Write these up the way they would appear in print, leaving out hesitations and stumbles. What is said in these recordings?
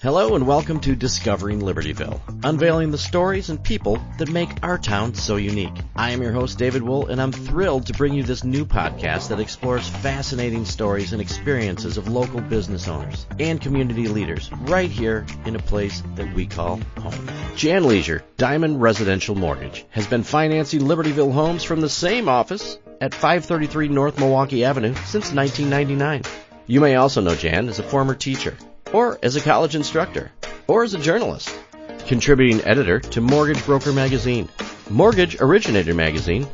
Hello and welcome to Discovering Libertyville, unveiling the stories and people that make our town so unique. I am your host, David Wool, and I'm thrilled to bring you this new podcast that explores fascinating stories and experiences of local business owners and community leaders right here in a place that we call home. Jan Leisure, Diamond Residential Mortgage, has been financing Libertyville homes from the same office at 533 North Milwaukee Avenue since 1999. You may also know Jan as a former teacher, or as a college instructor, or as a journalist, contributing editor to Mortgage Broker Magazine, Mortgage Originator Magazine,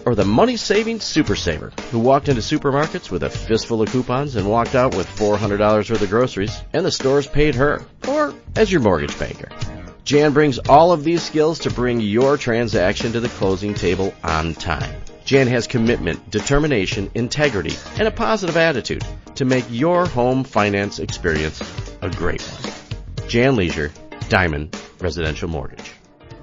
or the money-saving super saver who walked into supermarkets with a fistful of coupons and walked out with $400 worth of groceries, and the stores paid her, or as your mortgage banker. Jan brings all of these skills to bring your transaction to the closing table on time. Jan has commitment, determination, integrity, and a positive attitude to make your home finance experience a great one. Jan Leisure, Diamond Residential Mortgage.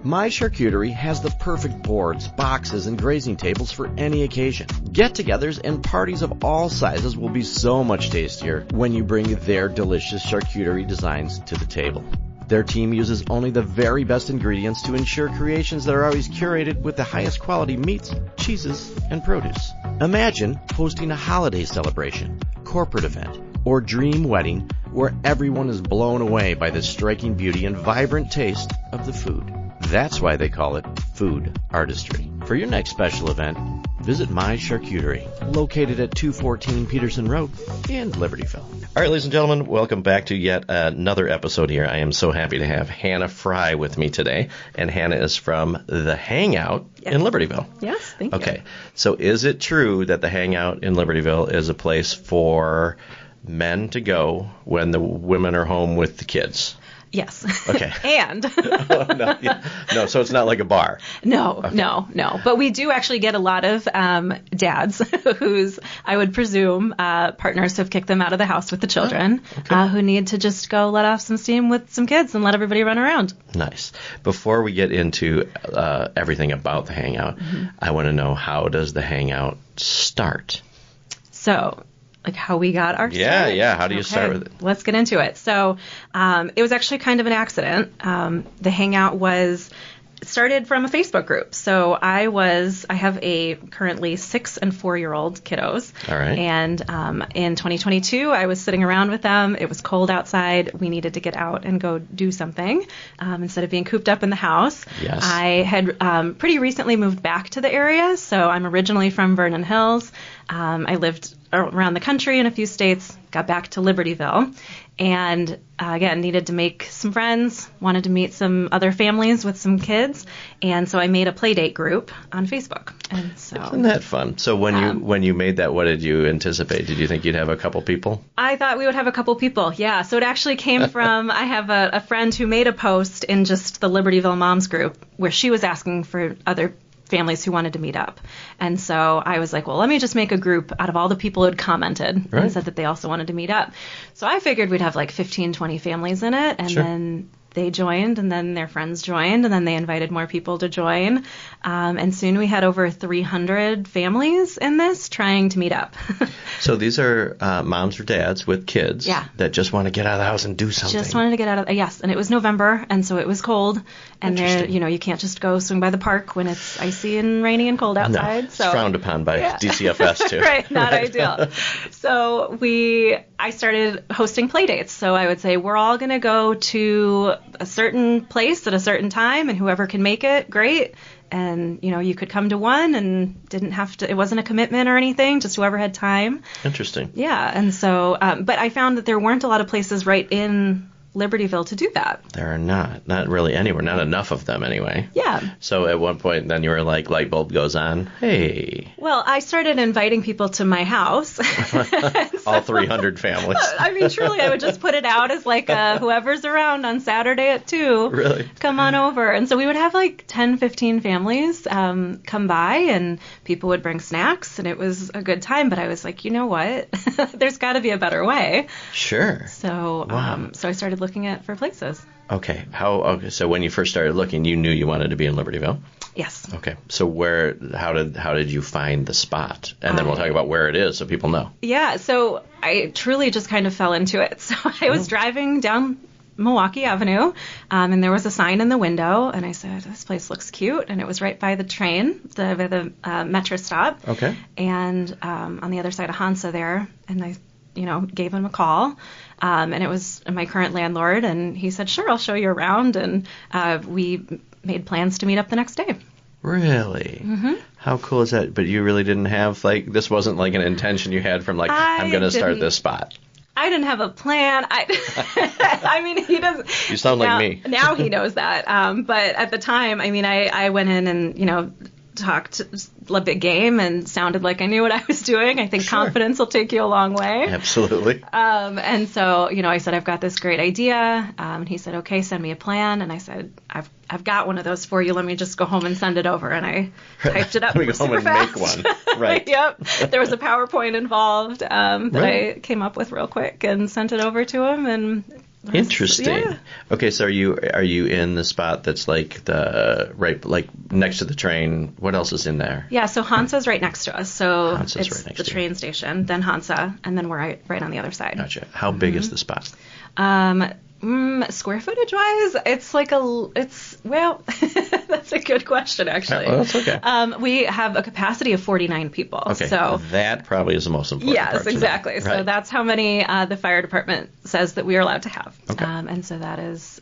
My Charcuterie has the perfect boards, boxes, and grazing tables for any occasion. Get-togethers and parties of all sizes will be so much tastier when you bring their delicious charcuterie designs to the table. Their team uses only the very best ingredients to ensure creations that are always curated with the highest quality meats, cheeses, and produce. Imagine hosting a holiday celebration, corporate event, or dream wedding where everyone is blown away by the striking beauty and vibrant taste of the food. That's why they call it food artistry. For your next special event, visit My Charcuterie, located at 214 Peterson Road in Libertyville. All right, ladies and gentlemen, welcome back to yet another episode here. I am so happy to have Hannah Frei with me today, and Hannah is from the Hangout in Libertyville. Yes, thank you. Okay, so is it true that the Hangout in Libertyville is a place for men to go when the women are home with the kids? Yes. Okay. And Oh, no, yeah. No, so it's not like a bar. No, Okay. no. But we do actually get a lot of dads whose, I would presume, partners have kicked them out of the house with the children, who need to just go let off some steam with some kids and let everybody run around. Nice. Before we get into everything about the Hangout, I want to know, how does the Hangout start? So, like how we got our start? Yeah. How do you start with it? Let's get into it. So it was actually kind of an accident. The Hangout started from a Facebook group. So I have a currently 6 and 4-year-old kiddos. All right. And in 2022, I was sitting around with them. It was cold outside. We needed to get out and go do something instead of being cooped up in the house. Yes. I had pretty recently moved back to the area. So I'm originally from Vernon Hills. I lived around the country in a few states, got back to Libertyville, and again, needed to make some friends, wanted to meet some other families with some kids, and so I made a playdate group on Facebook. And so, Isn't that fun? So when you made that, what did you anticipate? Did you think you'd have a couple people? I thought we would have a couple people, yeah. So it actually came from, I have a friend who made a post in just the Libertyville Moms group where she was asking for other families who wanted to meet up. And so I was like, well, let me just make a group out of all the people who had commented and said that they also wanted to meet up. So I figured we'd have like 15, 20 families in it. And then they joined, and then their friends joined, and then they invited more people to join. And soon we had over 300 families in this trying to meet up. So these are moms or dads with kids that just want to get out of the house and do something. Just wanted to get out of yes, and it was November, and so it was cold, and there, you can't just go swing by the park when it's icy and rainy and cold outside. No, it's frowned upon by DCFS too. Right, not ideal. So I started hosting play dates. So I would say we're all going to go to a certain place at a certain time, and whoever can make it, great. And, you could come to one and didn't have to, it wasn't a commitment or anything, just whoever had time. Interesting. Yeah. And so, but I found that there weren't a lot of places right in Libertyville to do that. There are not really anywhere, not enough of them anyway. Yeah. So at one point then you were like, light bulb goes on. Hey. Well, I started inviting people to my house. All 300 families. I mean, truly, I would just put it out as like whoever's around on Saturday at 2. Really? Come on over. And so we would have like 10, 15 families come by, and people would bring snacks, and it was a good time. But I was like, you know what? There's got to be a better way. Sure. So, so I started looking for places. Okay. So when you first started looking, you knew you wanted to be in Libertyville? Yes. Okay. So how did you find the spot? And then we'll talk about where it is so people know. Yeah. So I truly just kind of fell into it. So I was driving down Milwaukee Avenue, and there was a sign in the window, and I said, this place looks cute, and it was right by the train, by the metro stop. Okay. And on the other side of Hansa there, and I gave him a call, and it was my current landlord, and he said, sure, I'll show you around, and we made plans to meet up the next day. Really? Mm-hmm. How cool is that? But you really didn't have, this wasn't like an intention you had from I'm going to start this spot. I didn't have a plan. I mean, he doesn't. You sound like me. Now he knows that. But at the time, I mean, I went in and, talked a big game and sounded like I knew what I was doing. I think confidence will take you a long way. Absolutely. And so, I said, I've got this great idea. And he said, okay, send me a plan. And I said, I've got one of those for you. Let me just go home and send it over. And I typed it up. Let me go home and fast. make one. Right. Yep. There was a PowerPoint involved that I came up with real quick and sent it over to him. And interesting. Yeah. Okay, so are you in the spot that's right next to the train? What else is in there? Yeah, so Hansa's right next to us. So Hansa's it's right next the to train station, then Hansa, and then we're right on the other side. Gotcha. How big is the spot? Square footage wise, it's that's a good question, actually. Well, that's okay. We have a capacity of 49 people. Okay, so that probably is the most important part. Yes, exactly. Right. So that's how many the fire department says that we are allowed to have. Okay. And so that is,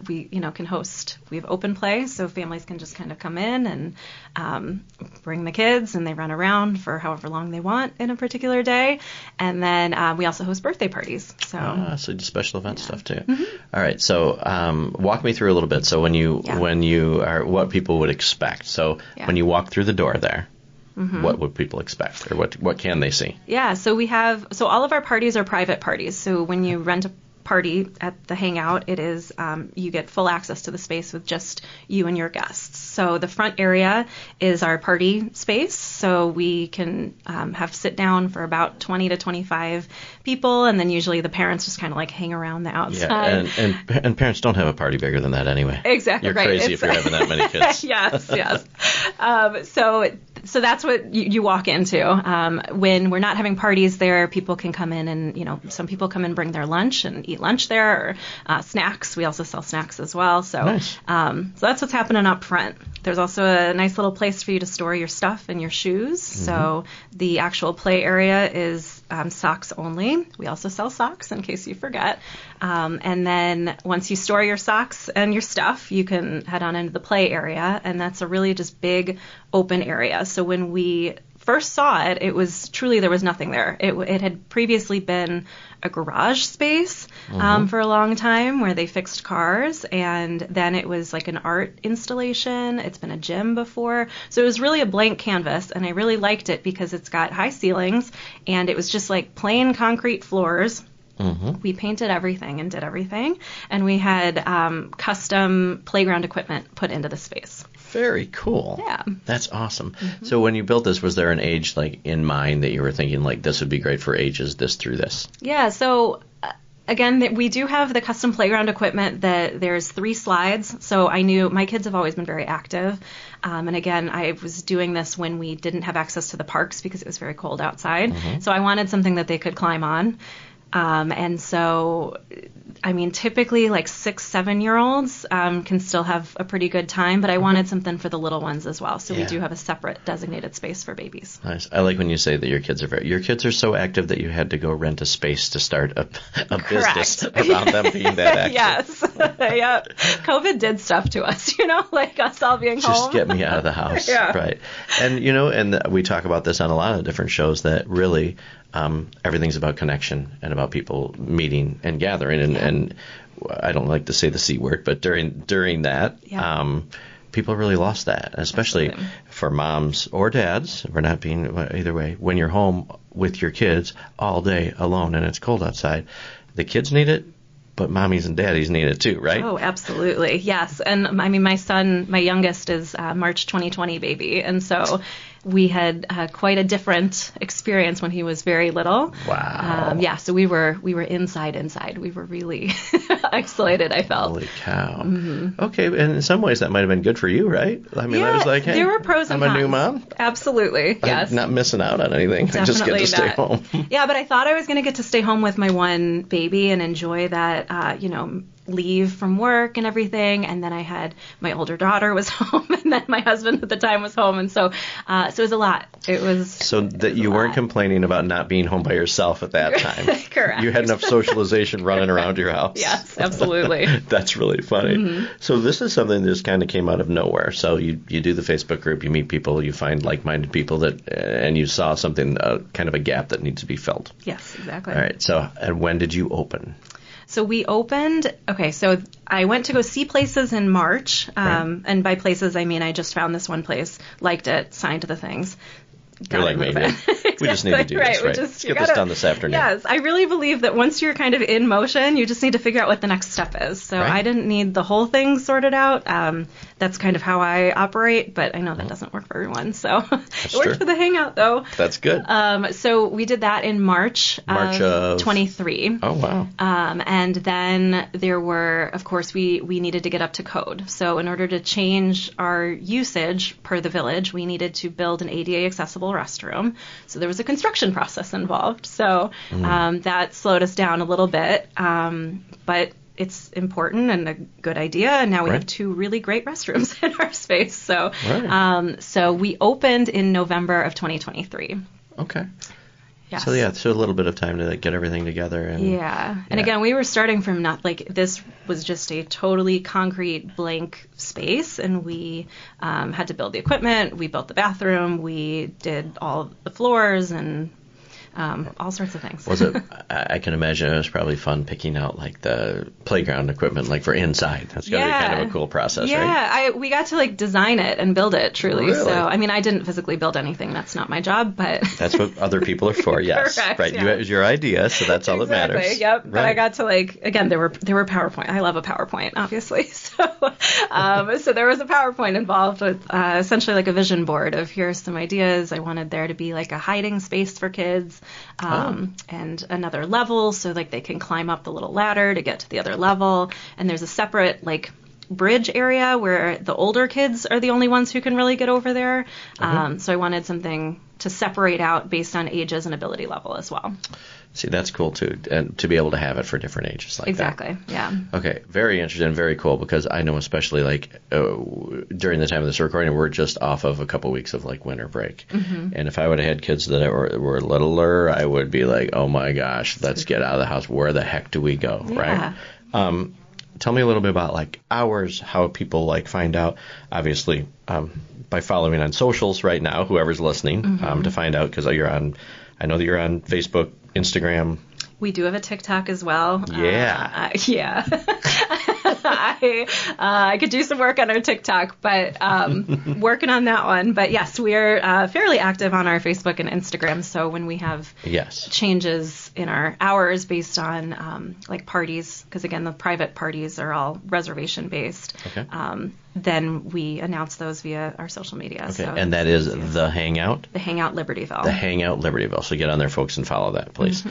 we can host, we have open play, so families can just kind of come in and bring the kids, and they run around for however long they want in a particular day. And then we also host birthday parties. So you do special event stuff too. Mm-hmm. All right. So walk me through a little bit. So when you are, what people would expect. So when you walk through the door there, what would people expect, or what can they see? Yeah. So all of our parties are private parties. So when you rent a party at the Hangout, it is you get full access to the space with just you and your guests. So the front area is our party space, so we can have sit down for about 20 to 25 people, and then usually the parents just kind of hang around the outside. Yeah, and parents don't have a party bigger than that anyway. Exactly. You're right. crazy if you're having that many kids. Yes. So that's what you walk into. When we're not having parties there, people can come in and, some people come and bring their lunch and eat lunch there, or snacks. We also sell snacks as well. So, nice. So that's what's happening up front. There's also a nice little place for you to store your stuff and your shoes. Mm-hmm. So the actual play area is socks only. We also sell socks in case you forget. And then once you store your socks and your stuff, you can head on into the play area, and that's a really just big open area. So when we first saw it, it was truly, there was nothing there. It had previously been a garage space for a long time where they fixed cars, and then it was like an art installation. It's been a gym before. So it was really a blank canvas, and I really liked it because it's got high ceilings, and it was just like plain concrete floors. Mm-hmm. We painted everything and did everything, and we had custom playground equipment put into the space. Very cool. Yeah. That's awesome. Mm-hmm. So when you built this, was there an age in mind that you were thinking this would be great for ages this through this? Yeah. So again, we do have the custom playground equipment that there's 3 slides. So I knew my kids have always been very active. And again, I was doing this when we didn't have access to the parks because it was very cold outside. Mm-hmm. So I wanted something that they could climb on. And so, typically 6-7-year-olds can still have a pretty good time, but I wanted something for the little ones as well. So we do have a separate designated space for babies. Nice. I like when you say that your kids are so active that you had to go rent a space to start a business around them being that active. Yes. Yeah. COVID did stuff to us, us all being home. Just get me out of the house. Yeah. Right. And, and we talk about this on a lot of different shows that really everything's about connection and about people meeting and gathering. And I don't like to say the C word, but during that, people really lost that, especially for moms or dads. We're not being either way. When you're home with your kids all day alone and it's cold outside, the kids need it, but mommies and daddies need it too, right? Oh, absolutely. Yes. And my son, my youngest is March 2020 baby. And so we had quite a different experience when he was very little. Wow. So we were inside. We were really isolated, I felt. Holy cow. Mm-hmm. Okay, and in some ways that might have been good for you, right? I was like, hey, there were pros and I'm cons. a new mom. Absolutely, yes. I'm not missing out on anything. Definitely I just get to stay home. Yeah, but I thought I was going to get to stay home with my one baby and enjoy that, leave from work and everything, and then I had my older daughter was home, and then my husband at the time was home, and so it was a lot. It was so that you weren't complaining about not being home by yourself at that time. Correct. You had enough socialization running around your house. Yes, absolutely. That's really funny. So this is something that just kind of came out of nowhere. So you do the Facebook group, you meet people, you find like-minded people and you saw something, kind of a gap that needs to be filled. Yes, exactly. All right. So and when did you open? So we opened, so I went to go see places in March, and by places I mean I just found this one place, liked it, signed the things. You're like me. Exactly. We just need to do this, right? Let's get this done this afternoon. Yes, I really believe that once you're kind of in motion, you just need to figure out what the next step is. So I didn't need the whole thing sorted out. That's kind of how I operate, but I know that doesn't work for everyone. So it worked for the Hangout, though. That's good. So we did that in March of 23. Oh, wow. And then there were, of course, we needed to get up to code. So in order to change our usage per the village, we needed to build an ADA accessible restroom. So there was a construction process involved. So that slowed us down a little bit. But it's important and a good idea. And now we have 2 really great restrooms in our space. So so we opened in November of 2023. Okay. Yes. So a little bit of time to get everything together. And again, we were starting from this was just a totally concrete blank space, and we had to build the equipment. We built the bathroom. We did all the floors and all sorts of things. Was it? I can imagine it was probably fun picking out like the playground equipment, like for inside. That's got to be kind of a cool process, right? Yeah, we got to like design it and build it truly. Really? So I mean, I didn't physically build anything. That's not my job, but that's what other people are for. Yes, correct, right. Yeah. It was your idea, so that's all that matters. Yep. Right. But I got to again, there were PowerPoint. I love a PowerPoint, obviously. So there was a PowerPoint involved with essentially like a vision board of here's some ideas. I wanted there to be like a hiding space for kids. And another level so like they can climb up the little ladder to get to the other level. And there's a separate like bridge area where the older kids are the only ones who can really get over there. So I wanted something to separate out based on ages and ability level as well. See, that's cool too, and to be able to have it for different ages like that. Exactly, yeah. Okay, very interesting and very cool because I know especially during the time of this recording, we're just off of a couple weeks of like winter break. And if I would have had kids that were littler, I would be like, oh my gosh, let's get out of the house. Where the heck do we go, right? Tell me a little bit about like hours, how people like find out, obviously, by following on socials right now, whoever's listening, to find out because I know that you're on Facebook, Instagram. We do have a TikTok as well. Yeah. I could do some work on our TikTok, but working on that one. But yes, we're fairly active on our Facebook and Instagram. So when we have changes in our hours based on like parties, because again, the private parties are all reservation based. Okay. Then we announce those via our social media. Okay, so and that is the Hangout? The Hangout Libertyville. The Hangout Libertyville. So get on there, folks, and follow that, please.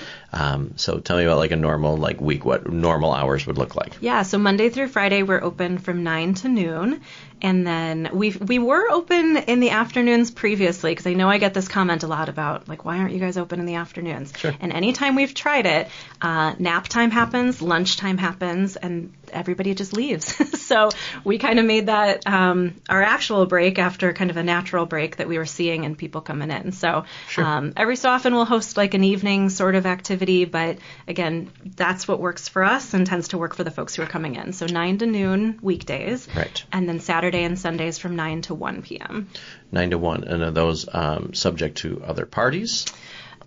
So tell me about like a normal week, what normal hours would look like. Yeah, so Monday through Friday we're open from 9 to noon. And then we were open in the afternoons previously, because I know I get this comment a lot about, like, why aren't you guys open in the afternoons? Sure. And anytime we've tried it, nap time happens, lunchtime happens, and everybody just leaves. So we kind of made that our actual break after kind of a natural break that we were seeing and people coming in. So every so often we'll host like an evening sort of activity, but again, that's what works for us and tends to work for the folks who are coming in. So 9 to noon weekdays. Right. And then Saturday and Sundays from 9 to 1 p.m. 9 to 1. And are those subject to other parties?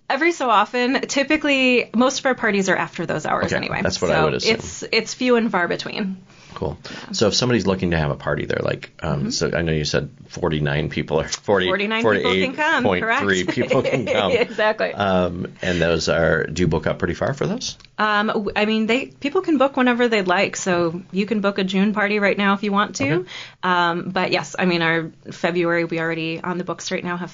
Every so often. Typically, most of our parties are after those hours anyway. That's what I would assume. It's few and far between. Cool. Yeah. So if somebody's looking to have a party there, like, so I know you said 49 people or 49 people can come. 48.3 people can come. Exactly. And those do you book up pretty far for those? I mean, people can book whenever they'd like. So you can book a June party right now if you want to. Okay. But yes, I mean, our February, we already on the books right now have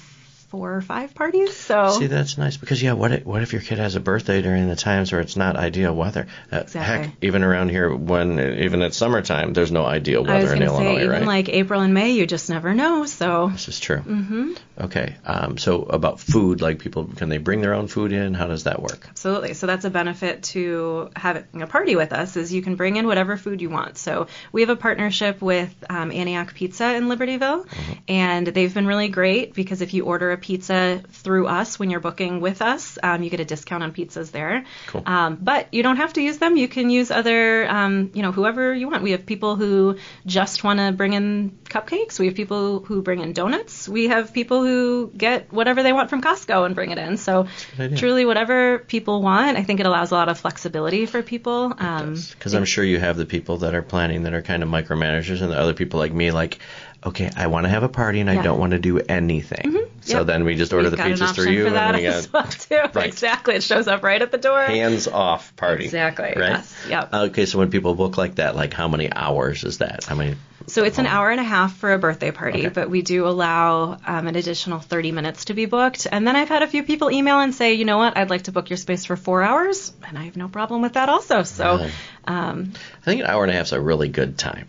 4 or 5 parties. So see, that's nice because what if your kid has a birthday during the times where it's not ideal weather? Exactly. Heck, even around here even it's summertime, there's no ideal weather in Illinois, even right? like April and May, you just never know. So this is true. Okay. So about food, like people, can they bring their own food in? How does that work? Absolutely. So that's a benefit to having a party with us is you can bring in whatever food you want. So we have a partnership with Antioch Pizza in Libertyville, and they've been really great because if you order a pizza through us when you're booking with us, you get a discount on pizzas there. Cool. But you don't have to use them. You can use other, whoever you want. We have people who just want to bring in cupcakes. We have people who bring in donuts. We have people who get whatever they want from Costco and bring it in. So truly whatever people want. I think it allows a lot of flexibility for people. Because I'm sure you have the people that are planning that are kind of micromanagers, and the other people like me, like, okay, I want to have a party and I don't want to do anything. So then we just order the pizzas through you. For that and we as well too. Right. Exactly. It shows up right at the door. Hands off party. Exactly. Right? Yes. Yep. Okay, so when people book like that, like how many hours is that? How many? So it's an hour and a half for a birthday party, but we do allow an additional 30 minutes to be booked. And then I've had a few people email and say, you know what, I'd like to book your space for 4 hours, and I have no problem with that also. So I think an hour and a half is a really good time.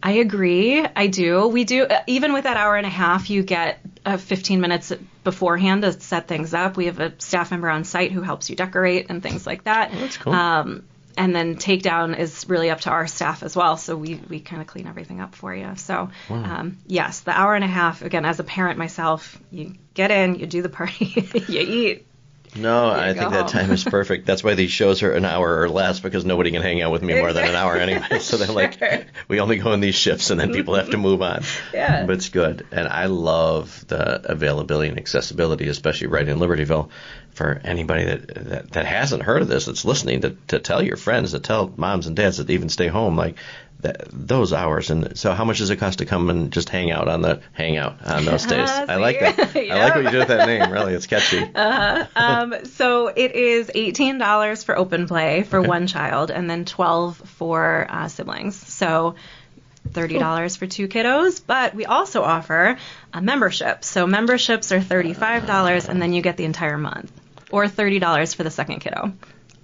I agree. I do. We do. Even with that hour and a half, you get 15 minutes beforehand to set things up. We have a staff member on site who helps you decorate and things like that. Oh, that's cool. And then takedown is really up to our staff as well. So we kind of clean everything up for you. So, yes, the hour and a half, again, as a parent myself, you get in, you do the party, you eat. No, I think that time is perfect. That's why these shows are an hour or less, because nobody can hang out with me more than an hour anyway. So they're like, we only go in these shifts and then people have to move on. Yeah. But it's good. And I love the availability and accessibility, especially right in Libertyville, for anybody that hasn't heard of this, that's listening, to tell your friends, to tell moms and dads that even stay home, like those hours. And so how much does it cost to come and just hang out on those days? I like that. I like what you did with that name. Really, it's catchy. So it is $18 for open play for one child, and then $12 for siblings. So $30 for 2 kiddos, but we also offer a membership. So memberships are $35, and then you get the entire month, or $30 for the second kiddo.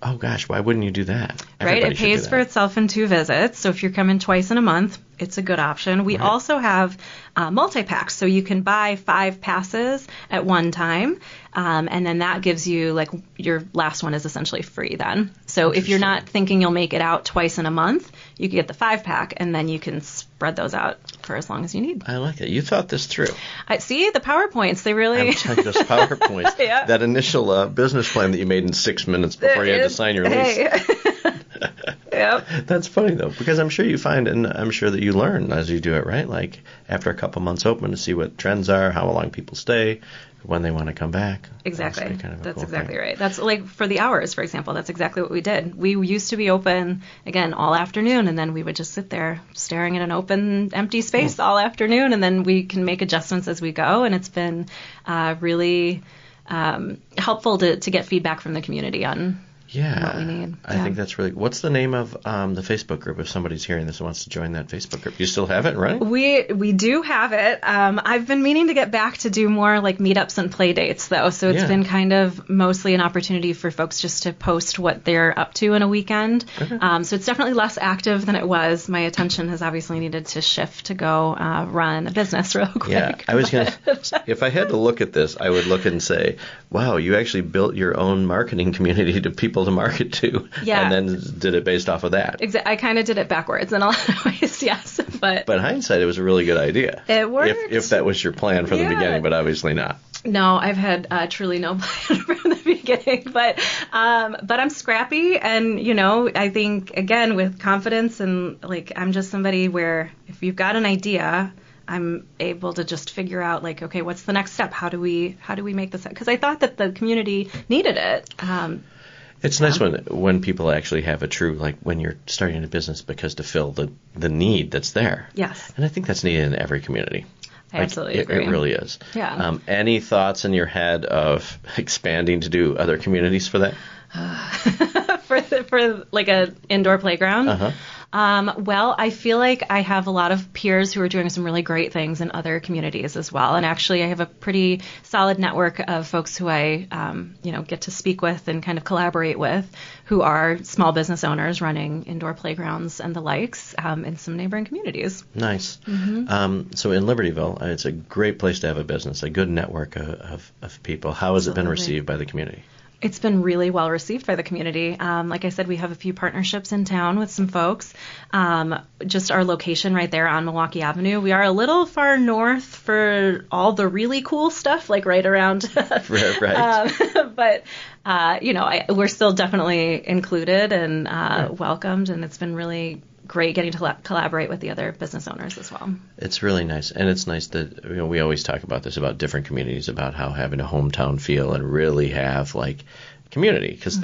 Oh, gosh, why wouldn't you do that? Right, it pays for itself in 2 visits. So if you're coming twice in a month, it's a good option. We also have multi-packs, so you can buy 5 passes at one time, and then that gives you, like, your last one is essentially free then. So if you're not thinking you'll make it out twice in a month, you can get the 5-pack, and then you can spread those out for as long as you need. I like it. You thought this through. I see the PowerPoints. They really... I'm telling you, those PowerPoints. Yeah. That initial business plan that you made in 6 minutes before you had to sign your lease. Yep. That's funny, though, because I'm sure you find, and I'm sure that you learn as you do it, right? Like, after a couple months open, to see what trends are, how long people stay, when they want to come back. Exactly. That's cool exactly thing. Right. That's like for the hours, for example. That's exactly what we did. We used to be open, again, all afternoon, and then we would just sit there staring at an open, empty space all afternoon, and then we can make adjustments as we go, and it's been really helpful to get feedback from the community on what we need. I think that's really... What's the name of the Facebook group if somebody's hearing this and wants to join that Facebook group? You still have it, right? We do have it. I've been meaning to get back to do more like meetups and play dates, though. So it's been kind of mostly an opportunity for folks just to post what they're up to in a weekend. Okay. So it's definitely less active than it was. My attention has obviously needed to shift to go run a business real quick. Yeah, I was going to... If I had to look at this, I would look and say, wow, you actually built your own marketing community to people to market to, and then did it based off of that. I kind of did it backwards in a lot of ways, yes. But hindsight, it was a really good idea. It worked. If that was your plan from the beginning, but obviously not. No, I've had truly no plan from the beginning, but I'm scrappy, and I think again with confidence, and like I'm just somebody where if you've got an idea, I'm able to just figure out like, okay, what's the next step? How do we make this? Because I thought that the community needed it. It's nice when people actually have a true, like when you're starting a business, because to fill the need that's there. Yes. And I think that's needed in every community. I absolutely agree. It really is. Yeah. Any thoughts in your head of expanding to do other communities for that? For like an indoor playground? Uh-huh. Well, I feel like I have a lot of peers who are doing some really great things in other communities as well. And actually, I have a pretty solid network of folks who I, get to speak with and kind of collaborate with, who are small business owners running indoor playgrounds and the likes in some neighboring communities. Nice. So in Libertyville, it's a great place to have a business, a good network of people. How has it been received by the community? It's been really well received by the community. Like I said, we have a few partnerships in town with some folks. Just our location right there on Milwaukee Avenue. We are a little far north for all the really cool stuff, like right around. Right. But we're still definitely included and welcomed, and it's been really great getting to collaborate with the other business owners as well. It's really nice. And it's nice that we always talk about this, about different communities, about how having a hometown feel and really have like community. Because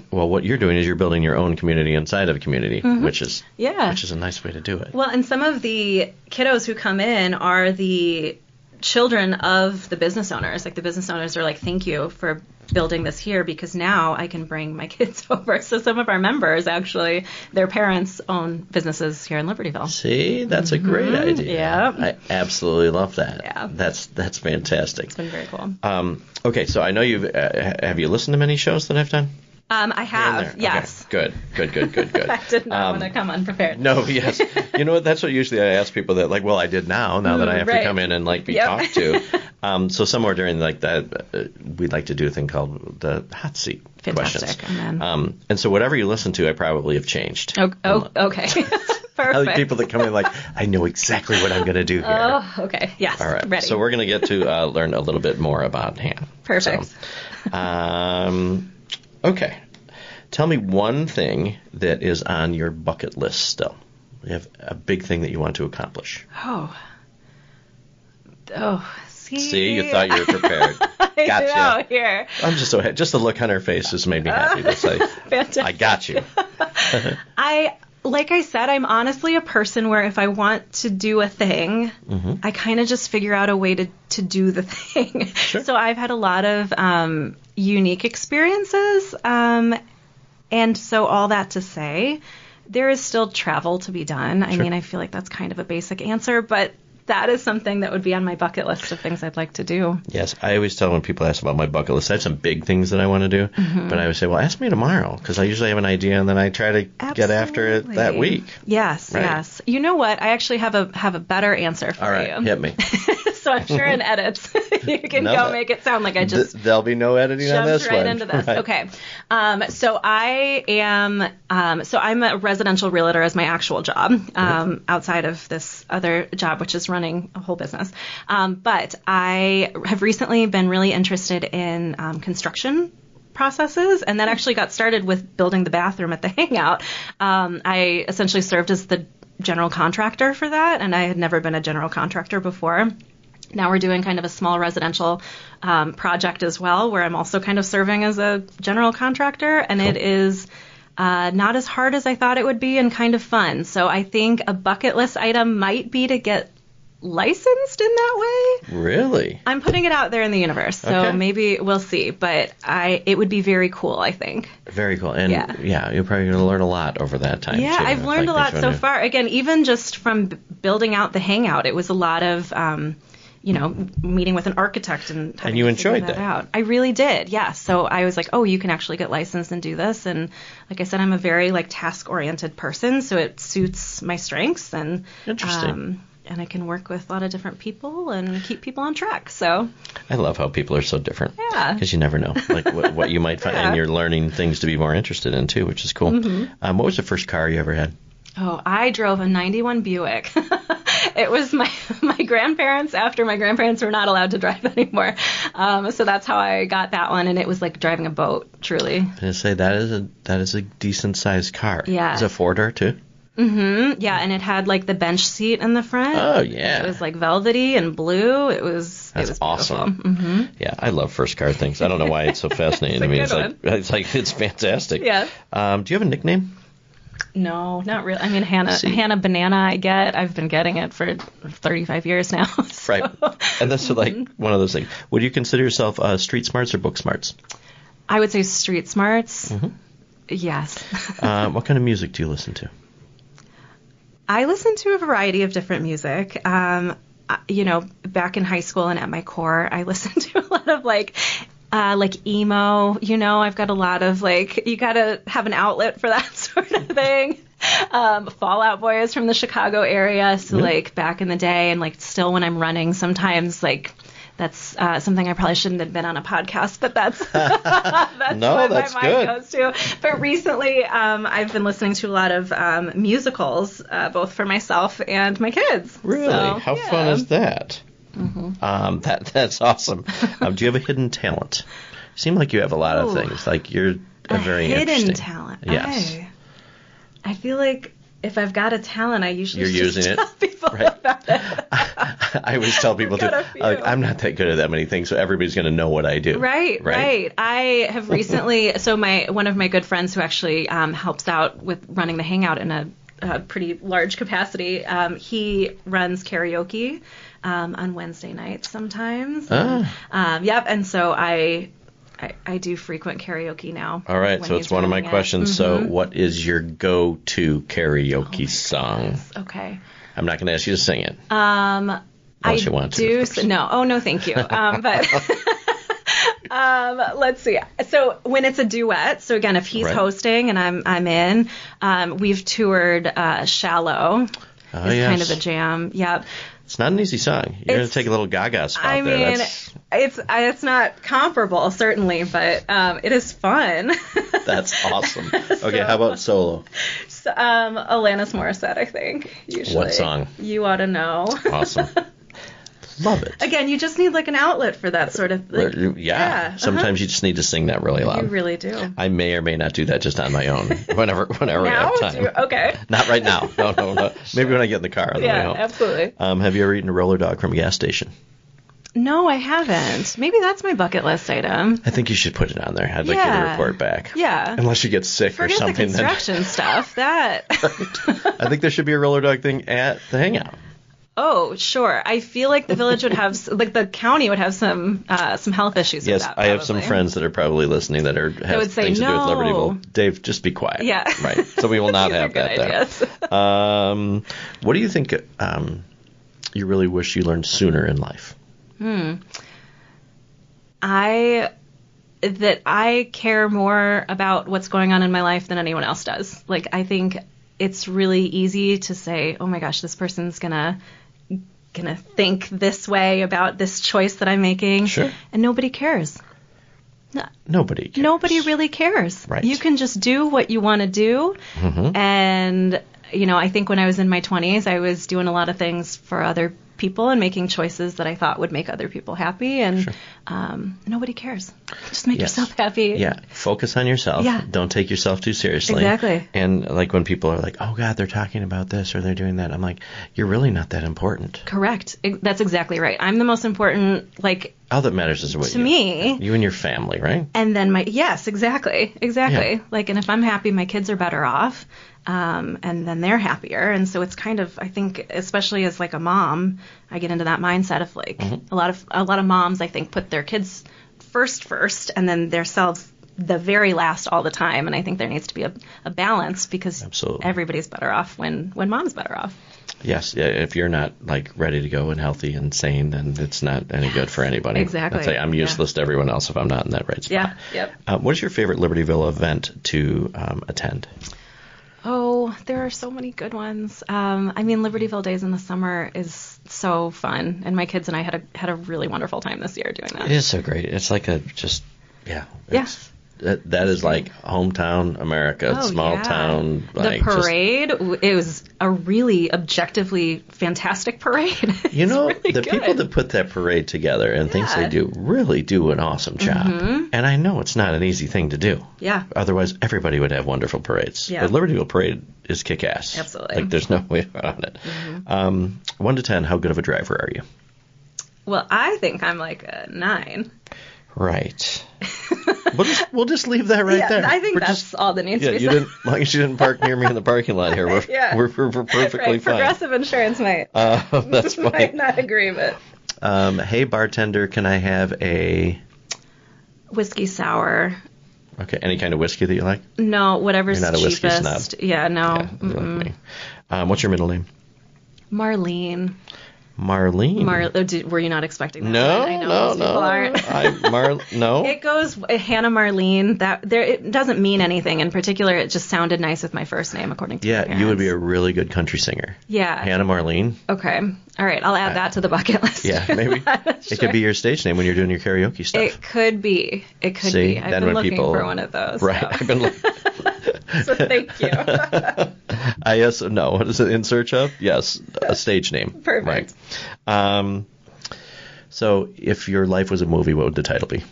what you're doing is you're building your own community inside of a community, which is a nice way to do it. Well, and some of the kiddos who come in are the children of the business owners. Like the business owners are like, thank you for building this here, because now I can bring my kids over. So some of our members, actually, their parents own businesses here in Libertyville. See, that's a great idea. Yeah. I absolutely love that. Yeah. That's fantastic. It's been very cool. Okay, so I know have you listened to many shows that I've done? I have, yes. Okay. Good. I did not want to come unprepared. No, yes. You know what? That's what usually I ask people that, like, well, I did now that I have to come in and, like, be talked to. So somewhere during, like, that, we'd like to do a thing called the hot seat Fantastic. questions. And so whatever you listen to, I probably have changed. Okay. Perfect. I like people that come in like, I know exactly what I'm going to do here. Oh, okay. Yes. All right. Ready. So we're going to get to learn a little bit more about Han. Perfect. So, okay. Tell me one thing that is on your bucket list still. You have a big thing that you want to accomplish. Oh, see? See, you thought you were prepared. I Gotcha. know, here. I'm just so happy. Just the look on her face just made me happy to say, Fantastic. I got you. Like I said, I'm honestly a person where if I want to do a thing, I kind of just figure out a way to do the thing. Sure. So I've had a lot of unique experiences. And so all that to say, there is still travel to be done. I mean, I feel like that's kind of a basic answer, but that is something that would be on my bucket list of things I'd like to do. Yes, I always tell when people ask about my bucket list, I have some big things that I want to do, but I always say, well, ask me tomorrow, because I usually have an idea, and then I try to get after it that week. Yes, right? Yes. You know what? I actually have a better answer for you. All right, hit me. So I'm sure in edits you can make it sound like I just there'll be no editing on this jumped right one. into this. Right. Okay. So I am I'm a residential realtor as my actual job outside of this other job, which is running a whole business. But I have recently been really interested in construction processes, and that actually got started with building the bathroom at the Hangout. I essentially served as the general contractor for that, and I had never been a general contractor before. Now we're doing kind of a small residential project as well, where I'm also kind of serving as a general contractor, and It is not as hard as I thought it would be and kind of fun. So I think a bucket list item might be to get licensed in that way. Really? I'm putting it out there in the universe, so maybe we'll see. But it would be very cool, I think. Very cool. And you're probably going to learn a lot over that time. Yeah, too, I've learned a lot so far. Again, even just from building out the Hangout, it was a lot of meeting with an architect and having you to enjoyed figure that out. I really did, yeah. So I was like, oh, you can actually get licensed and do this. And like I said, I'm a very task-oriented person, so it suits my strengths. And interesting. And I can work with a lot of different people and keep people on track. So I love how people are so different. Yeah. Because you never know what you might find, and you're learning things to be more interested in too, which is cool. What was the first car you ever had? Oh, I drove a 91 Buick. It was my grandparents after my grandparents were not allowed to drive anymore. So that's how I got that one, and it was like driving a boat, truly. I was going to say, that is a decent-sized car. Yeah. Is it a four-door, too? Yeah, and it had like the bench seat in the front. Oh, yeah. It was like velvety and blue. That's awesome. Yeah, I love first car things. I don't know why it's so fascinating to me. It's fantastic. Yeah. Do you have a nickname? No, not really. I mean, Hannah Banana, I've been getting it for 35 years now. So. Right. And that's one of those things. Would you consider yourself street smarts or book smarts? I would say street smarts. Yes. What kind of music do you listen to? I listen to a variety of different music. Back in high school and at my core, I listened to a lot of like emo. I've got a lot of you got to have an outlet for that sort of thing. Fall Out Boy is from the Chicago area, so back in the day, and still when I'm running, sometimes that's something I probably shouldn't have been on a podcast, but that's no, what that's my mind good. goes to. But recently, I've been listening to a lot of musicals, both for myself and my kids. Really? So, How fun is that? Mm-hmm. That's awesome. Do you have a hidden talent? You seem like you have a lot of things. You're a very hidden interesting talent. Yes. I feel like if I've got a talent, I usually You're just using tell it people right. about it. I always tell people too, I'm not that good at that many things, so everybody's going to know what I do. Right. I have recently, so one of my good friends who actually helps out with running the Hangout in a pretty large capacity, he runs karaoke on Wednesday nights sometimes. And so I do frequent karaoke now. All right, so it's one of my questions. Mm-hmm. So what is your go-to karaoke song? Goodness. Okay. I'm not going to ask you to sing it. Unless you want to. No. Oh, no, thank you. But let's see. So when it's a duet, so again, if he's hosting and I'm in, we've toured Shallow. Oh, is yes. kind of a jam. Yep. It's not an easy song. You're going to take a little Gaga spot there. It's not comparable, certainly, but it is fun. That's awesome. Okay, how about solo? So, Alanis Morissette, I think, usually. What song? You Ought to Know. Awesome. Love it. Again, you just need an outlet for that sort of thing. Yeah. Sometimes you just need to sing that really loud. You really do. I may or may not do that just on my own whenever I have time. Okay. Not right now. No. Maybe when I get in the car on the way home. Yeah, absolutely. Have you ever eaten a roller dog from a gas station? No, I haven't. Maybe that's my bucket list item. I think you should put it on there. I'd like you to report back. Yeah. Unless you get sick or something. Forget the construction stuff. That. I think there should be a roller dog thing at the Hangout. Oh, sure. I feel like the village would have, the county would have some health issues with that. Yes, I have some friends that are probably listening that have things to do with Libertyville. Dave, just be quiet. Yeah. Right. So we will not have that there. What do you think you really wish you learned sooner in life? I care more about what's going on in my life than anyone else does. I think it's really easy to say, oh my gosh, this person's gonna think this way about this choice that I'm making. Sure. And nobody cares. Nobody cares. Nobody really cares. Right. You can just do what you want to do. Mm-hmm. And, I think when I was in my 20s, I was doing a lot of things for other people and making choices that I thought would make other people happy. And nobody cares. Just make yourself happy. Yeah. Focus on yourself. Yeah. Don't take yourself too seriously. Exactly. And when people are like, oh, God, they're talking about this or they're doing that, I'm like, you're really not that important. Correct. That's exactly right. I'm the most important, all that matters is what you and your family, right? And then yes, exactly. Yeah. And if I'm happy, my kids are better off. And then they're happier. And so it's kind of, I think, especially as a mom, I get into that mindset of a lot of moms, I think, put their kids first and then themselves the very last all the time. And I think there needs to be a balance because Absolutely. Everybody's better off when mom's better off. Yes. Yeah, if you're not ready to go and healthy and sane, then it's not any good for anybody. Exactly. I'd say I'm useless to everyone else if I'm not in that right spot. Yeah. Yep. What is your favorite Libertyville event to attend? Oh, there are so many good ones. Libertyville Days in the summer is so fun, and my kids and I had a really wonderful time this year doing that. It is so great. It's that is hometown America, small town. The parade, it was a really objectively fantastic parade. Really the good. People that put that parade together and things they do really do an awesome job. Mm-hmm. And I know it's not an easy thing to do. Yeah. Otherwise, everybody would have wonderful parades. Yeah. But Libertyville Parade is kick-ass. Absolutely. There's no way around it. Mm-hmm. 1 to 10, how good of a driver are you? Well, I think I'm a 9. Right. We'll just leave that right there. I think that's all that needs to be said. As long as you didn't park near me in the parking lot here, we're perfectly fine. Progressive Insurance might that's fine. might not agree, but. Hey, bartender, can I have a whiskey sour? Okay, any kind of whiskey that you like? No, whatever's You're not a cheapest. whiskey snob. Yeah, no. Yeah, like me. What's your middle name? Marlene. Marlene. Were you not expecting that? No, I know most people aren't. No. It goes Hannah Marlene. It doesn't mean anything in particular. It just sounded nice with my first name, according to my parents. You would be a really good country singer. Yeah. Hannah Marlene. Okay. All right. I'll add that to the bucket list. Yeah, maybe. It could be your stage name when you're doing your karaoke stuff. It could be. I've been looking for one of those. Right. So. I've been looking. So thank you. What is it? In search of? Yes, a stage name. Perfect. Right. So if your life was a movie, what would the title be?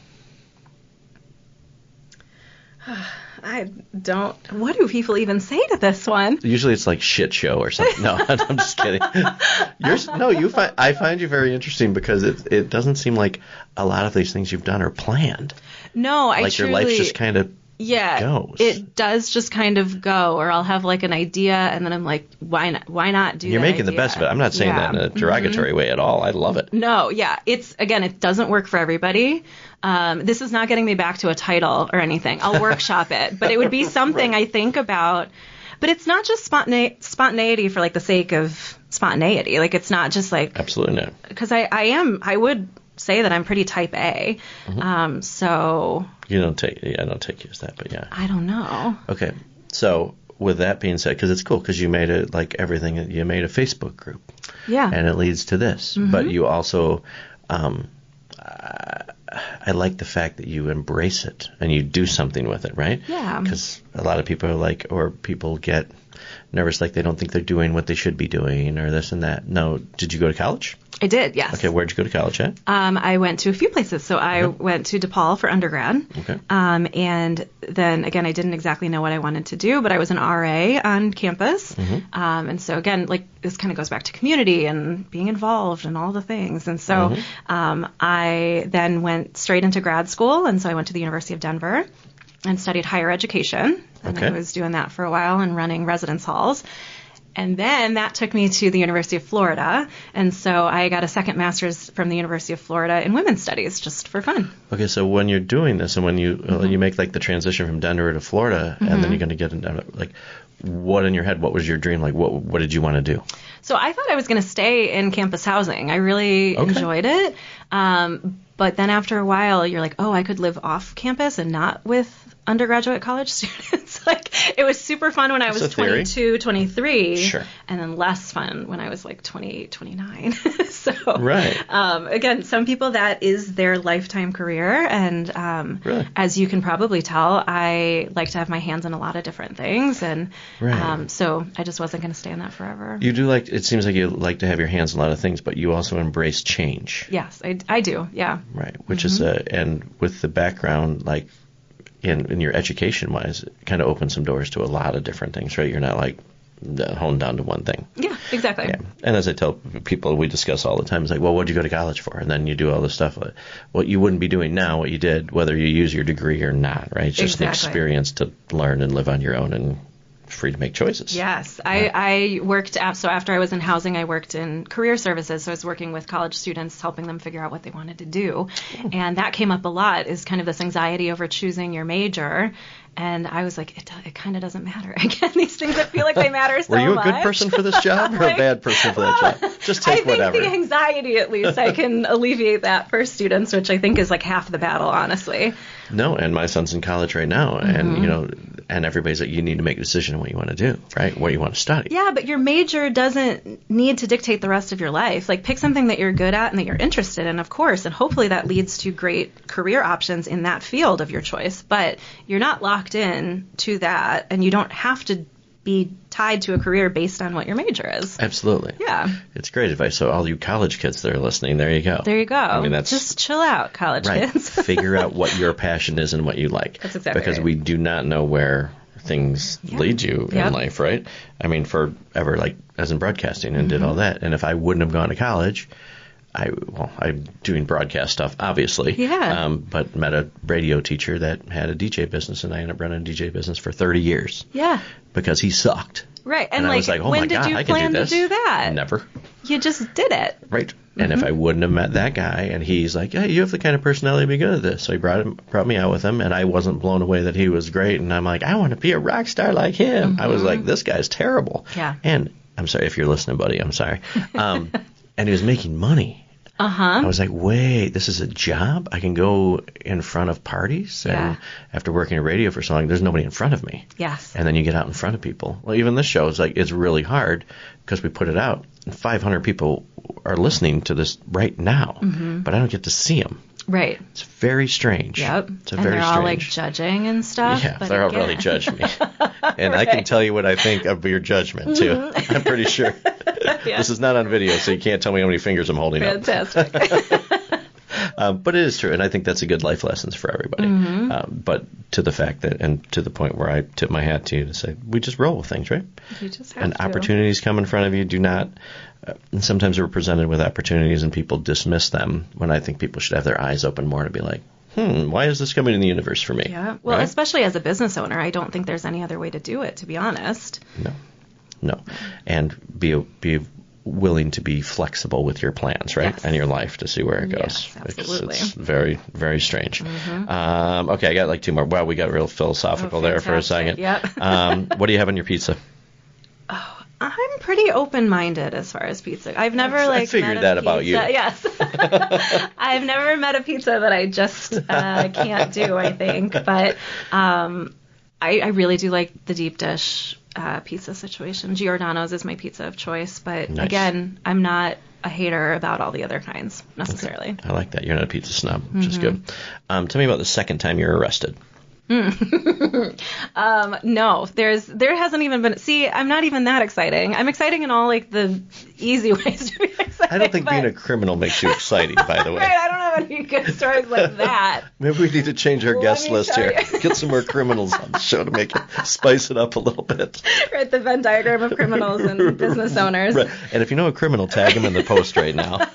What do people even say to this one? Usually it's like shit show or something. No, I'm just kidding. I find you very interesting because it doesn't seem like a lot of these things you've done are planned. No, your life just kind of goes. It does just kind of go, or I'll have like an idea and then I'm like, why not do that? You're making the best of it. I'm not saying that in a derogatory way at all. I love it. No, yeah. It doesn't work for everybody. This is not getting me back to a title or anything. I'll workshop it, but it would be something I think about. But it's not just spontaneity for like the sake of spontaneity. Like it's not just like absolutely not. Because I would say that I'm pretty type A. So I don't take you as that, but yeah. I don't know. Okay, so with that being said, because it's cool because you made it like everything. You made a Facebook group. Yeah. And it leads to this, but you also. I like the fact that you embrace it and you do something with it, right? Yeah. Because a lot of people are like, or people get nervous, like they don't think they're doing what they should be doing or this and that. No, did you go to college? I did, yes. Okay, where'd you go to college at? I went to a few places. So I went to DePaul for undergrad. Okay. And then, again, I didn't exactly know what I wanted to do, but I was an RA on campus. And so, again, like this kind of goes back to community and being involved and all the things. And so I then went straight into grad school. And so I went to the University of Denver and studied higher education. And I was doing that for a while and running residence halls. And then that took me to the University of Florida. And so I got a second master's from the University of Florida in women's studies just for fun. Okay, so when you're doing this and when you make like the transition from Denver to Florida and then you're going to get into like what in your head, what was your dream? Like what did you want to do? So I thought I was going to stay in campus housing. I really enjoyed it. But then after a while, you're like, oh, I could live off campus and not with undergraduate college students. Like it was super fun when I was 22, 23. Sure. And then less fun when I was like 28, 29. So right. Again, some people that is their lifetime career. And really? As you can probably tell, I like to have my hands in a lot of different things. And so I just wasn't going to stay in that forever. You do it seems like you like to have your hands in a lot of things, but you also embrace change. Yes, I do. Yeah. Right. Which is and with the background, like, in your education-wise, it kind of opens some doors to a lot of different things, right? You're not like honed down to one thing. Yeah, exactly. Yeah. And as I tell people, we discuss all the time, it's like, well, what did you go to college for? And then you do all this stuff. What you wouldn't be doing now, what you did, whether you use your degree or not, right? It's just an experience to learn and live on your own and free to make choices. Yes. I worked, so after I was in housing, I worked in career services. So I was working with college students, helping them figure out what they wanted to do. And that came up a lot, is kind of this anxiety over choosing your major. And I was like, it kind of doesn't matter. Again, these things that feel like they matter so much. Were you a good person for this job or a bad person for that job? Just take whatever. I think the anxiety, at least, I can alleviate that for students, which I think is like half the battle, honestly. No, and my son's in college right now, and and everybody's like, you need to make a decision on what you want to do, right? What you want to study. Yeah, but your major doesn't need to dictate the rest of your life. Like, pick something that you're good at and that you're interested in, of course, and hopefully that leads to great career options in that field of your choice. But you're not locked in to that, and you don't have to be tied to a career based on what your major is. Absolutely. Yeah. It's great advice. So all you college kids that are listening, there you go. There you go. I mean, that's just chill out, college kids. Figure out what your passion is and what you like. That's exactly because we do not know where things lead you in life, right? I mean, forever, like as in broadcasting and did all that. And if I wouldn't have gone to college, I'm doing broadcast stuff, obviously. Yeah. But met a radio teacher that had a DJ business, and I ended up running a DJ business for 30 years. Yeah. Because he sucked. Right. And I was like, oh my God, I can do this. When did you plan to do that? Never. You just did it. Right. And if I wouldn't have met that guy, and he's like, hey, you have the kind of personality to be good at this. So he brought me out with him, and I wasn't blown away that he was great. And I'm like, I want to be a rock star like him. I was like, this guy's terrible. Yeah. And I'm sorry if you're listening, buddy. I'm sorry. And he was making money. I was like, wait, this is a job? I can go in front of parties? And after working in radio for so long, there's nobody in front of me. Yes. And then you get out in front of people. Well, even this show is like, it's really hard because we put it out. And 500 people are listening to this right now, but I don't get to see them. Right. It's very strange. Yep. It's and very they're strange. all like judging and stuff. Yeah, but they're all again... really judging me. And Right. I can tell you what I think of your judgment, too. I'm pretty sure. This is not on video, so you can't tell me how many fingers I'm holding up. Fantastic. But it is true, and I think that's a good life lessons for everybody. But to the fact that, and to the point where I tip my hat to you to say, we just roll with things, right? You just have and to. Opportunities come in front of you. Do not. And sometimes we're presented with opportunities and people dismiss them, when I think people should have their eyes open more to be like, why is this coming in the universe for me? Yeah. Well, right? Especially as a business owner, I don't think there's any other way to do it, to be honest. No. And be willing to be flexible with your plans, right? Yes. And your life to see where it goes. Yes, absolutely. It's very, very strange. Okay, I got like two more. Wow, we got real philosophical there for a second. Yep. What do you have on your pizza? I'm pretty open-minded as far as pizza. I've never I figured met that a about pizza. you. Yes. I've never met a pizza that I just can't do, I think. But I really do like the deep dish pizza situation. Giordano's is my pizza of choice. But Nice. Again, I'm not a hater about all the other kinds necessarily. Okay. I like that. You're not a pizza snob, which is good. Tell me about the second time you were arrested. No, there hasn't even been. See, I'm not even that exciting. I'm exciting in all like the easy ways to be exciting. I don't think being a criminal makes you exciting, by the way. Right, I don't have any good stories like that. Maybe we need to change our guest me list tell here. you. Get some more criminals on the show to make it spice it up a little bit. Right, the Venn diagram of criminals and business owners. Right. And if you know a criminal, tag him in the post right now.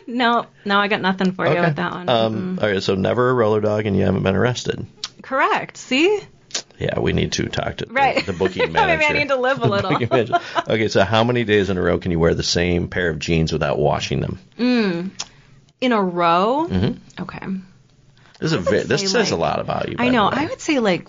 No, I got nothing for you with that one. All right, so never a roller dog and you haven't been arrested. Correct. See? Yeah, we need to talk to Right. the booking manager. Maybe I need to live a little. Okay, so how many days in a row can you wear the same pair of jeans without washing them? In a row? Mm-hmm. Okay. This says a lot about you. I know. I would say like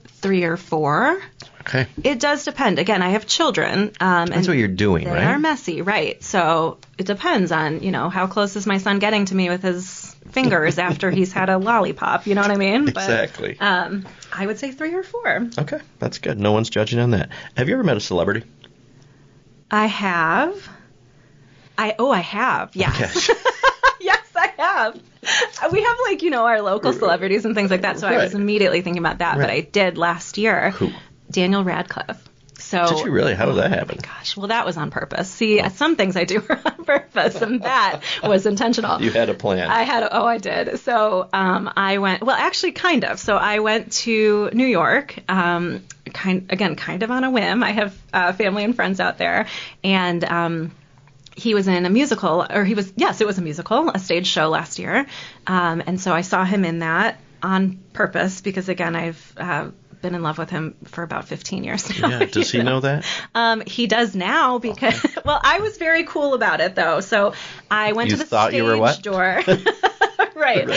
3 or 4. Okay. It does depend. Again, I have children. That's what you're doing, right? They are messy, right. So it depends on, how close is my son getting to me with his fingers after he's had a lollipop, you know what I mean? Exactly. But, I would say 3 or 4. Okay, that's good. No one's judging on that. Have you ever met a celebrity? I have. I have, yes. Okay. Yes, I have. We have our local celebrities and things like that, so I was immediately thinking about that, but I did last year. Who? Daniel Radcliffe. So, did you really? How did that happen? Gosh, well, that was on purpose. See, some things I do are on purpose, and that was intentional. You had a plan. I did. So I went, well, actually, kind of. So I went to New York, kind of on a whim. I have family and friends out there, and he was in a musical, yes, it was a musical, a stage show last year, and so I saw him in that on purpose because, again, I've been in love with him for about 15 years now. Yeah, does he know that? He does now because, well, I was very cool about it though. So I went to the stage door. Right.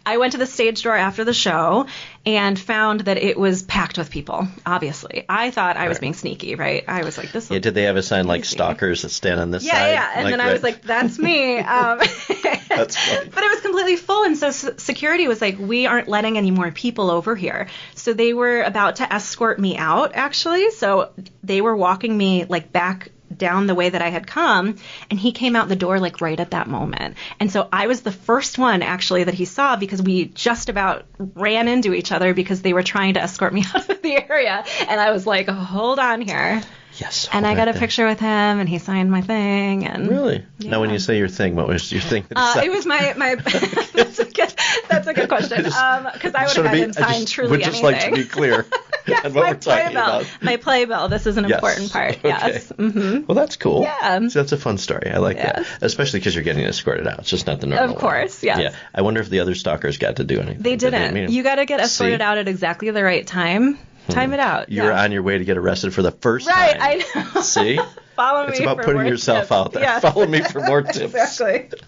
I went to the stage door after the show and found that it was packed with people, obviously. I thought I was being sneaky, right? I was like, this is did they have a sign like stalkers that stand on this side? Yeah. And then I was like, that's me. That's funny. But it was completely full. And so security was like, we aren't letting any more people over here. So they were about to escort me out, actually. So they were walking me back down the way that I had come, and he came out the door right at that moment. And so I was the first one actually that he saw because we just about ran into each other because they were trying to escort me out of the area. And I was like, hold on here. Yes. And I got a picture with him, and he signed my thing. And really? Yeah. Now, when you say your thing, what was your thing? It was my that's a good question. Because I would have had him sign truly anything. Would just like to be clear on what we're talking about. My playbill. This is an important part. Okay. Yes. Mm-hmm. Well, that's cool. Yeah. So that's a fun story. I like that, especially because you're getting escorted out. It's just not the normal. Of course. Yes. Yeah. I wonder if the other stalkers got to do anything. They didn't. You got to get escorted out at exactly the right time. Time it out. You were on your way to get arrested for the first time. Right, I know. See? Follow me. It's about for putting more yourself tips. out there. Yes. Follow me for more tips. Exactly.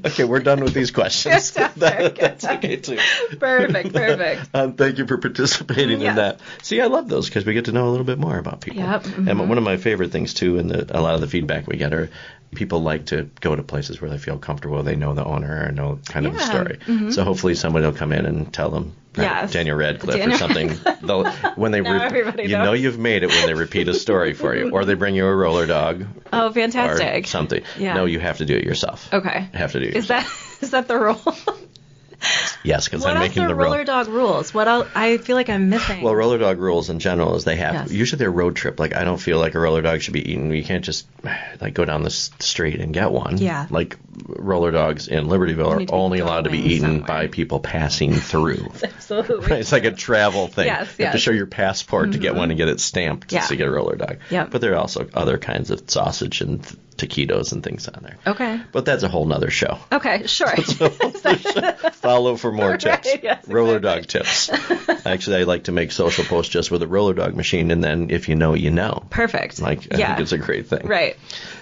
Okay, we're done with these questions. Fantastic. That's okay, too. Perfect. Thank you for participating in that. See, I love those because we get to know a little bit more about people. Yep. Mm-hmm. And one of my favorite things, too, and a lot of the feedback we get are people like to go to places where they feel comfortable, they know the owner or know kind of the story. Mm-hmm. So hopefully somebody will come in and tell them Daniel Radcliffe or something. When they you've made it when they repeat a story for you, or they bring you a roller dog. Oh, fantastic! Or something. Yeah. No, you have to do it yourself. Okay. You have to do it yourself. Is that the rule? Yes, because I'm making the roller dog rules? What else? I feel like I'm missing. Well, roller dog rules in general is they have usually they're road trip. Like I don't feel like a roller dog should be eaten. You can't just like go down the street and get one. Yeah. Like roller dogs in Libertyville are only allowed to be eaten by people passing through. Absolutely. Right? It's like a travel thing. Yes, you have to show your passport to get one and get it stamped to get a roller dog. Yep. But there are also other kinds of sausage and taquitos and things on there. Okay. But that's a whole nother show. Okay, sure. Follow for more tips. Right, yes, roller dog tips. Actually, I like to make social posts just with a roller dog machine, and then if you know, you know. Perfect. I think it's a great thing. Right.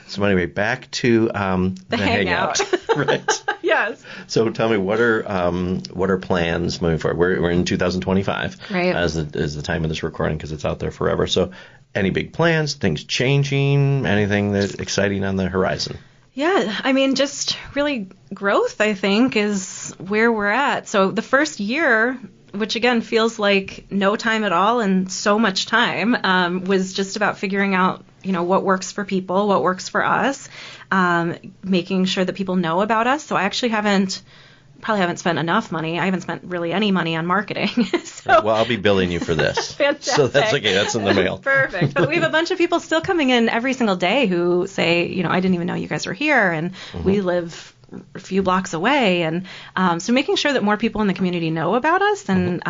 So anyway, back to the Hangout. Right. Yes. So tell me, what are plans moving forward? We're in 2025, right? As the time of this recording, because it's out there forever. So, any big plans? Things changing? Anything that exciting on the horizon? Yeah, I mean, just really growth, I think, is where we're at. So the first year, which again feels like no time at all and so much time, was just about figuring out, what works for people, what works for us, making sure that people know about us. So I actually probably haven't spent enough money. I haven't spent really any money on marketing. Well, I'll be billing you for this. Fantastic. So that's okay. That's in the mail. Perfect. But we have a bunch of people still coming in every single day who say, I didn't even know you guys were here, and we live a few blocks away. And so making sure that more people in the community know about us and,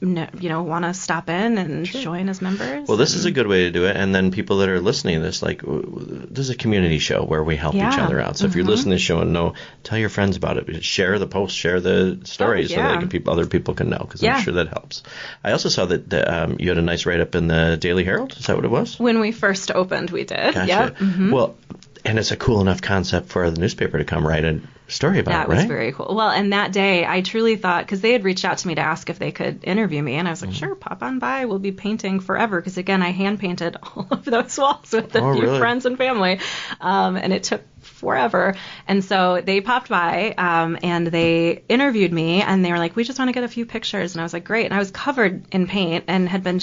want to stop in and join as members. Well, this is a good way to do it. And then people that are listening to this, like, this is a community show where we help each other out. So if you're listening to this show and tell your friends about it. Share the post, share the story so that other people can know, because I'm sure that helps. I also saw that you had a nice write-up in the Daily Herald. Is that what it was? When we first opened, we did. Gotcha. Yep. Mm-hmm. Well, and it's a cool enough concept for the newspaper to come write a story about, That was very cool. Well, and that day I truly thought, because they had reached out to me to ask if they could interview me, and I was like, sure, pop on by. We'll be painting forever, because again, I hand painted all of those walls with a few friends and family, and it took forever. And so they popped by and they interviewed me, and they were like, we just want to get a few pictures. And I was like, great. And I was covered in paint and had been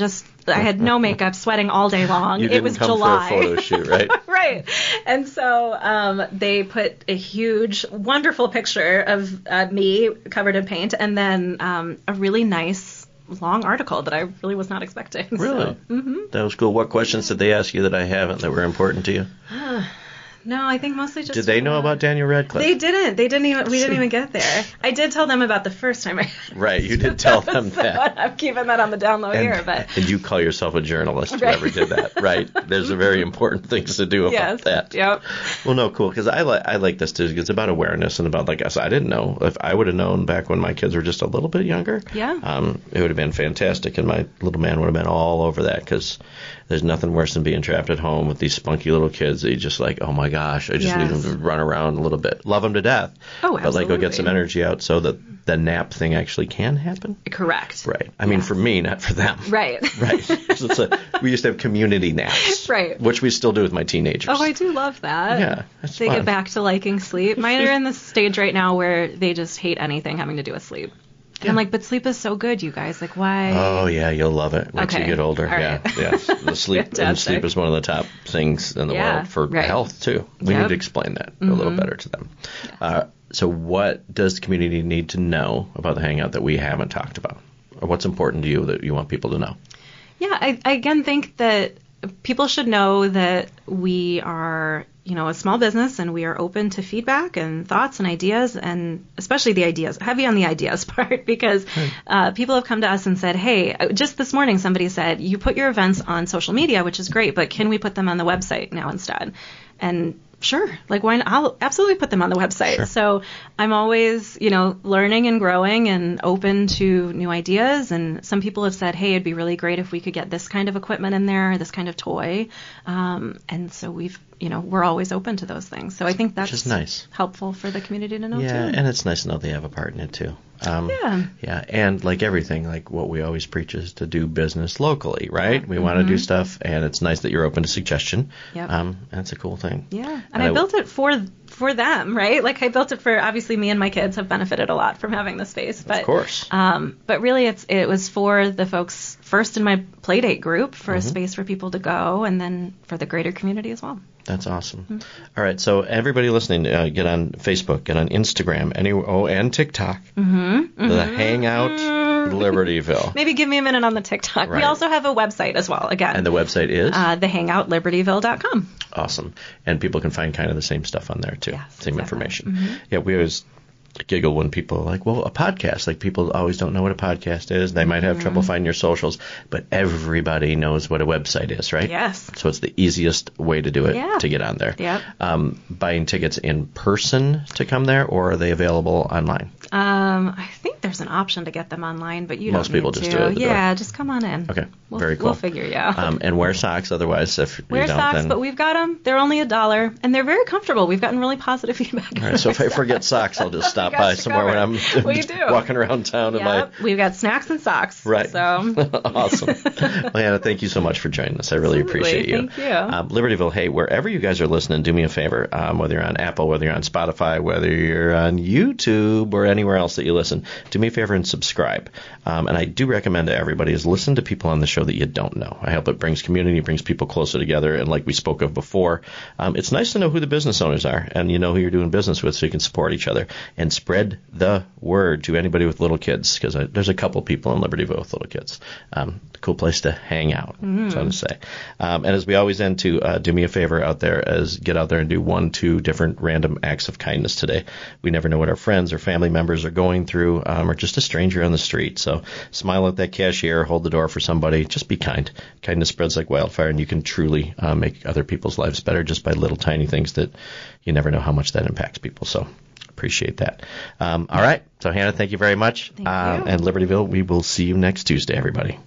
I had no makeup, sweating all day long. You didn't was come July. for a photo shoot, right? Right. And so they put a huge, wonderful picture of me covered in paint, and then a really nice long article that I really was not expecting. Really? So, That was cool. What questions did they ask you that I haven't that were important to you? No, I think mostly just. Did they know about Daniel Radcliffe? They didn't. We didn't even get there. I did tell them about the first time I had it. Right, you did tell them that. I'm keeping that on the down low here, but. And you call yourself a journalist, whoever did that, right? There's a very important things to do about that. Yep. Well, no, cool, because I like this too. It's about awareness and about, like, I didn't know. If I would have known back when my kids were just a little bit younger, it would have been fantastic, and my little man would have been all over that, because there's nothing worse than being trapped at home with these spunky little kids that you just like, oh my gosh, I just need them to run around a little bit. Love them to death. Oh, absolutely. But like go get some energy out so that the nap thing actually can happen. Correct. Right. I mean, for me, not for them. Right. Right. So we used to have community naps. Right. Which we still do with my teenagers. Oh, I do love that. Yeah. That's they fun. get back to liking sleep. Mine are in the stage right now where they just hate anything having to do with sleep. And I'm like, but sleep is so good, you guys. Like, why? Oh, yeah, you'll love it once you get older. All right. Yeah. The sleep is one of the top things in the world for health, too. We need to explain that a little better to them. Yes. So what does the community need to know about the Hangout that we haven't talked about? Or what's important to you that you want people to know? Yeah, I again think that people should know that we are, a small business, and we are open to feedback and thoughts and ideas, and especially the ideas, heavy on the ideas part, because people have come to us and said, hey, just this morning somebody said, you put your events on social media, which is great, but can we put them on the website now instead? And Sure. Like, why not? I'll absolutely put them on the website. Sure. So I'm always, learning and growing and open to new ideas. And some people have said, hey, it'd be really great if we could get this kind of equipment in there, this kind of toy. And so we're always open to those things. So I think that's just nice. Helpful for the community to know, yeah, too. And it's nice to know they have a part in it, too. Yeah, and like everything, like what we always preach is to do business locally, right? We want to do stuff, and it's nice that you're open to suggestion. Yep. And it's a cool thing. Yeah, and I built it for them, right? Like, I built it for, obviously, me and my kids have benefited a lot from having the space. But, of course. But really, it was for the folks first in my Playdate group, for a space for people to go, and then for the greater community as well. That's awesome. All right, so everybody listening, get on Facebook, get on Instagram, and TikTok. The Hangout Libertyville. Maybe give me a minute on the TikTok. Right. We also have a website as well, again. And the website is? thehangoutlibertyville.com. Awesome. And people can find kind of the same stuff on there, too. Yes, same exactly. information. Yeah, we always giggle when people are like, well, a podcast. Like, people always don't know what a podcast is. They might have trouble finding your socials, but everybody knows what a website is, right? Yes. So it's the easiest way to do it, to get on there. Yep. Buying tickets in person to come there, or are they available online? I think there's an option to get them online, but you Most don't people need just to. do it at the Yeah, just come on in. Okay, Very cool. We'll figure you out. And wear socks, otherwise, if wear you don't, socks, then... but we've got them. They're only $1, and they're very comfortable. We've gotten really positive feedback. All right, so if I forget socks, I'll just stop by somewhere when I'm walking around town. We've got snacks and socks. Right. So. Awesome. Well, Hannah, thank you so much for joining us. I really appreciate you. Thank you. Libertyville, hey, wherever you guys are listening, do me a favor, whether you're on Apple, whether you're on Spotify, whether you're on YouTube or anywhere else that you listen, do me a favor and subscribe. And I do recommend to everybody is listen to people on the show that you don't know. I hope it brings community, brings people closer together, and like we spoke of before, it's nice to know who the business owners are, and you know who you're doing business with, so you can support each other and spread the word to anybody with little kids, because there's a couple people in Libertyville with little kids. Cool place to hang out, so to say. And as we always end, to do me a favor out there, as get out there and do 1-2 different random acts of kindness today. We never know what our friends or family members are going through, or just a stranger on the street. So smile at that cashier, hold the door for somebody, just be kind. Kindness spreads like wildfire, and you can truly make other people's lives better just by little tiny things that you never know how much that impacts people. So appreciate that. All right. So, Hannah, thank you very much. Thank you. And Libertyville, we will see you next Tuesday, everybody.